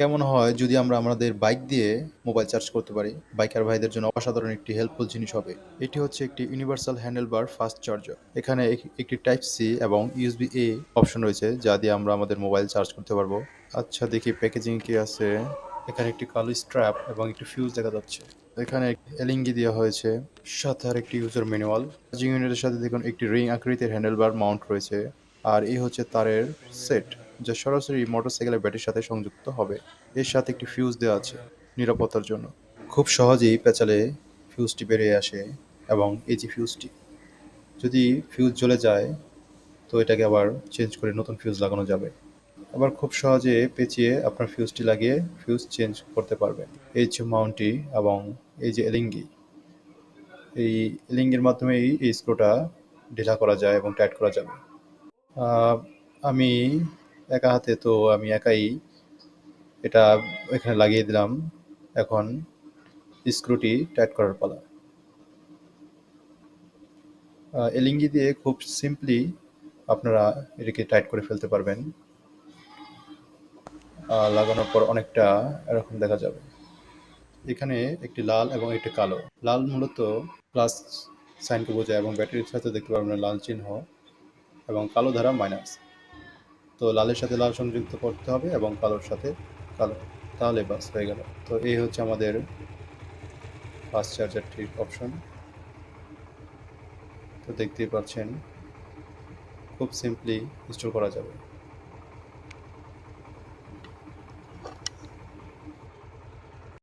কেমন হয় যদি আমরা আমাদের বাইক দিয়ে মোবাইল চার্জ করতে পারি? বাইকার ভাইদের জন্য অসাধারণ একটি হেল্পফুল জিনিস হবে। এটি হচ্ছে একটি ইউনিভার্সাল হ্যান্ডেলবার ফাস্ট চার্জার। এখানে একটি টাইপ সি এবং ইউএসবি এ অপশন রয়েছে যা দিয়ে আমরা আমাদের মোবাইল চার্জ করতে পারবো। আচ্ছা, দেখি প্যাকেজিং কি আছে। এখানে একটি কালো স্ট্র্যাপ এবং একটি ফিউজ দেখা যাচ্ছে। এখানে এলইডি দেওয়া হয়েছে, সাথে আর একটি ইউজার ম্যানুয়াল। চার্জিং ইউনিটের সাথে দেখুন একটি রিং আকৃতির হ্যান্ডেলবার মাউন্ট রয়েছে। আর এই হচ্ছে তারের সেট, যা সরাসরি মোটরসাইকেলের ব্যাটারির সাথে সংযুক্ত হবে। এর সাথে একটি ফিউজ দেওয়া আছে নিরাপত্তার জন্য। খুব সহজেই পেঁচালে ফিউজটি বেরিয়ে আসে, এবং এই যে ফিউজটি, যদি ফিউজ জ্বলে যায় তো এটাকে আবার চেঞ্জ করে নতুন ফিউজ লাগানো যাবে। আবার খুব সহজে পেঁচিয়ে আপনার ফিউজটি লাগিয়ে ফিউজ চেঞ্জ করতে পারবেন। এই যে মাউন্টটি এবং এই যে এলিঙ্গি, এই এলিঙ্গির মাধ্যমেই এই স্ক্রুটা ঢিলা করা যায় এবং টাইট করা যাবে। আহ, আমি একা হাতে তো আমি একাই এটা এখানে লাগিয়ে দিলাম। এখন স্ক্রুটি টাইট করার পালা। এলিঙ্গি দিয়ে খুব সিম্পলি আপনারা এটাকে টাইট করে ফেলতে পারবেন। লাগানোর পর অনেকটা এরকম দেখা যাবে। এখানে একটি লাল এবং একটি কালো। লাল মূলত প্লাস সাইনকে বোঝায় এবং ব্যাটারির সাথে দেখতে পারবেন লাল চিহ্ন, এবং কালো ধারা মাইনাস। তো লালের সাথে লাল সংযুক্ত করতে হবে এবং কালোর সাথে কালো, তাহলে বাস হয়ে গেল। তো এই হচ্ছে আমাদের ফাস্ট চার্জারটির অপশন। তো দেখতেই পাচ্ছেন খুব সিম্পলি ইনস্টল করা যাবে।